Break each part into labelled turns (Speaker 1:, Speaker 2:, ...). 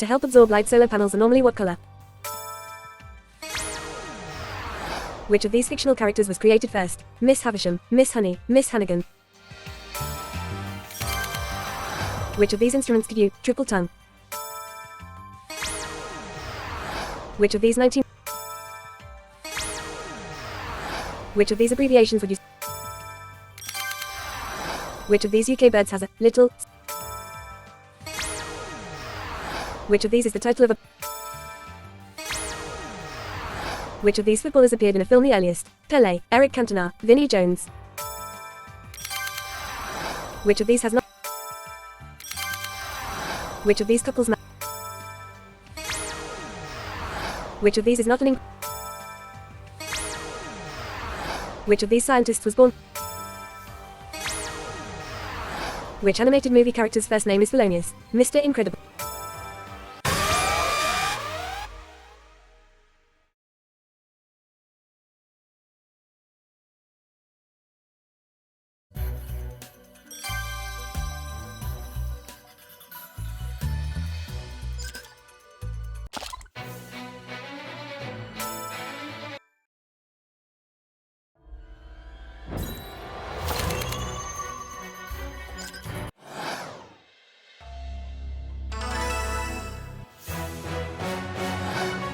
Speaker 1: To help absorb light, solar panels are normally what color? Which of these fictional characters was created first? Miss Havisham, Miss Honey, Miss Hannigan. Which of these instruments could you? Triple tongue. Which of these Which of these abbreviations would you? Which of these UK birds has a little? Which of these is the title of a? Which of these footballers appeared in a film the earliest? Pelé, Eric Cantona, Vinnie Jones. Which of these has not? Which of these couples Which of these is not an Which of these scientists was born? Which animated movie character's first name is Felonious? Mr. Incredible.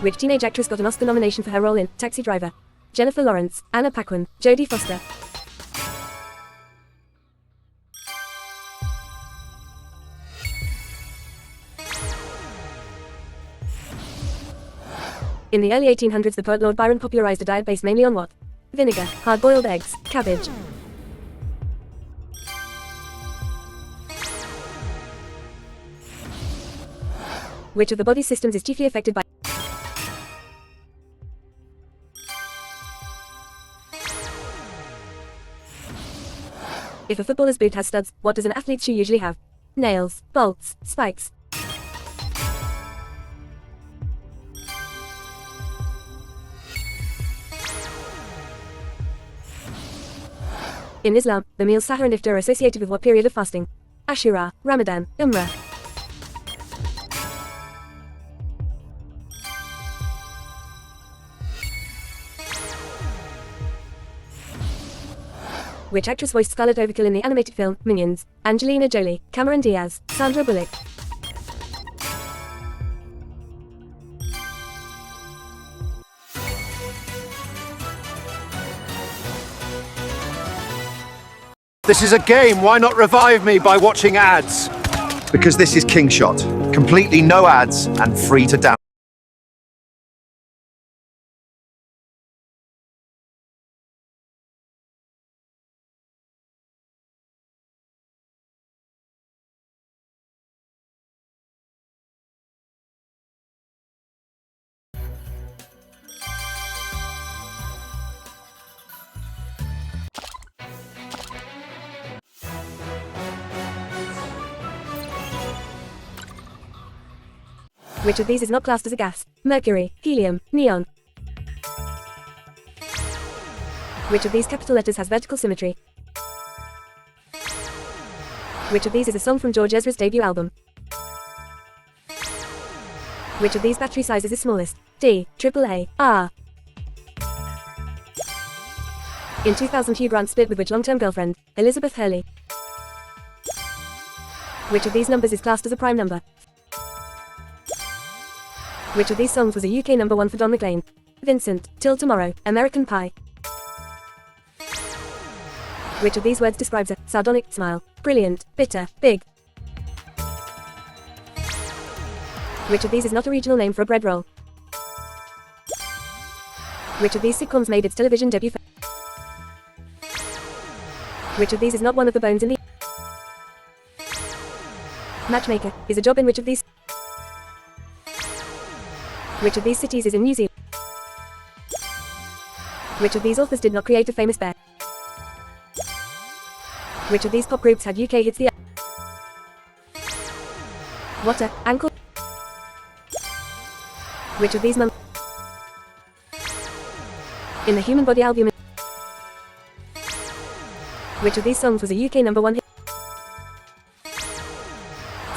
Speaker 1: Which teenage actress got an Oscar nomination for her role in Taxi Driver? Jennifer Lawrence, Anna Paquin, Jodie Foster. In the early 1800s, the poet Lord Byron popularized a diet based mainly on what? Vinegar, hard-boiled eggs, cabbage. Which of the body systems is chiefly affected by? If a footballer's boot has studs, what does an athlete's shoe usually have? Nails, bolts, spikes. In Islam, the meals Sahar and Iftar are associated with what period of fasting? Ashura, Ramadan, Umrah. Which actress voiced Scarlet Overkill in the animated film, Minions? Angelina Jolie, Cameron Diaz, Sandra Bullock.
Speaker 2: This is a game, why not revive me by watching ads?
Speaker 3: Because this is King Shot. Completely no ads and free to download.
Speaker 1: Which of these is not classed as a gas? Mercury, helium, neon. Which of these capital letters has vertical symmetry? Which of these is a song from George Ezra's debut album? Which of these battery sizes is smallest? D, AAA, R. In 2000, Hugh Grant split with which long-term girlfriend? Elizabeth Hurley. Which of these numbers is classed as a prime number? Which of these songs was a UK #1 for Don McLean? Vincent, Till Tomorrow, American Pie. Which of these words describes a sardonic smile? Brilliant, bitter, big. Which of these is not a regional name for a bread roll? Which of these sitcoms made its television debut? Which of these is not one of the bones in the matchmaker is a job in which of these? Which of these cities is in New Zealand? Which of these authors did not create a famous bear? Which of these pop groups had UK hits the What a ankle? Which of these in the Human Body album? Which of these songs was a UK #1 hit?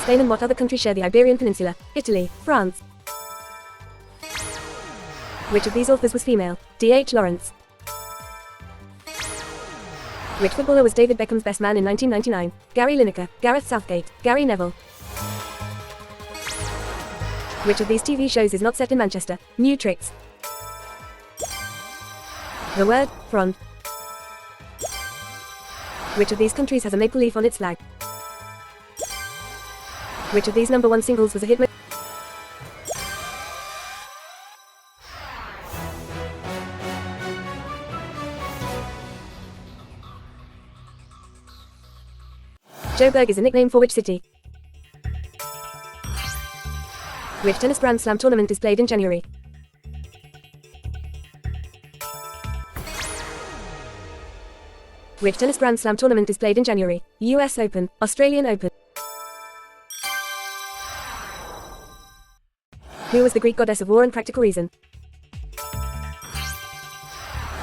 Speaker 1: Spain and what other countries share the Iberian Peninsula? Italy, France. Which of these authors was female? D.H. Lawrence. Which footballer was David Beckham's best man in 1999? Gary Lineker, Gareth Southgate, Gary Neville. Which of these TV shows is not set in Manchester? New Tricks. The word, frond. Which of these countries has a maple leaf on its flag? Which of these #1 singles was a hit? Joburg is a nickname for which city? Which tennis Grand Slam tournament is played in January? Which tennis Grand Slam tournament is played in January? US Open, Australian Open. Who was the Greek goddess of war and practical reason?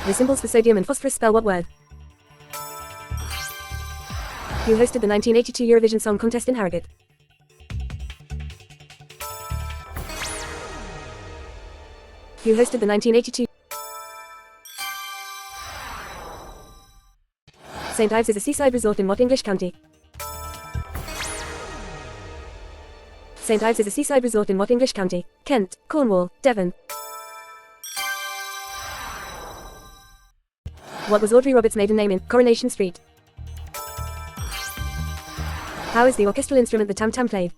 Speaker 1: The symbols for sodium and phosphorus spell what word? Who hosted the 1982 Eurovision Song Contest in Harrogate? Who hosted the 1982? St. Ives is a seaside resort in what English county? St. Ives is a seaside resort in what English county? Kent, Cornwall, Devon. What was Audrey Roberts' maiden name in Coronation Street? How is the orchestral instrument the tam-tam played?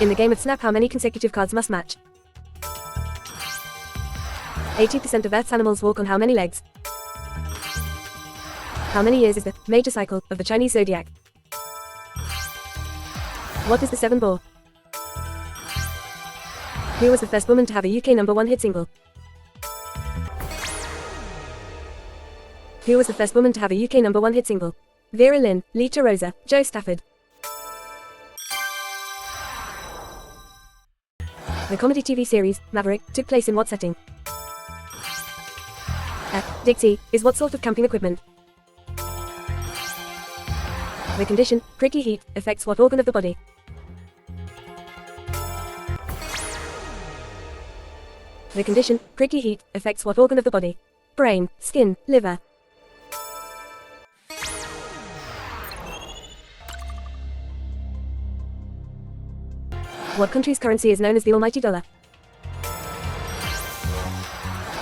Speaker 1: In the game of Snap, how many consecutive cards must match? 80% of Earth's animals walk on how many legs? How many years is the major cycle of the Chinese zodiac? What is the 7 bore? Who was the first woman to have a UK #1 hit single? Who was the first woman to have a UK #1 hit single? Vera Lynn, Lita Rosa, Joe Stafford. The comedy TV series, Maverick, took place in what setting? Dixie, is what sort of camping equipment? The condition, prickly heat, affects what organ of the body? The condition, prickly heat, affects what organ of the body? Brain, skin, liver. What country's currency is known as the almighty dollar?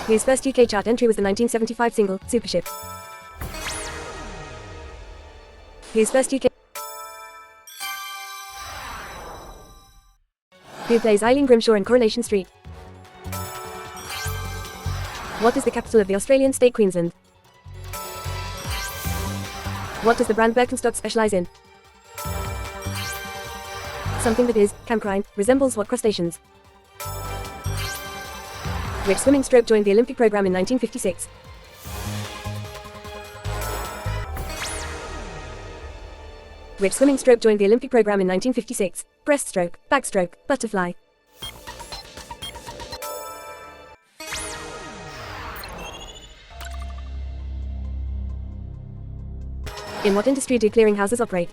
Speaker 1: Whose first UK chart entry was the 1975 single, Supership? Whose first UK... Who plays Eileen Grimshaw in Coronation Street? What is the capital of the Australian state Queensland? What does the brand Birkenstock specialise in? Something that is, campcrine, resembles what crustaceans? Which swimming stroke joined the Olympic program in 1956? Which swimming stroke joined the Olympic program in 1956? Breaststroke, backstroke, butterfly. In what industry do clearinghouses operate?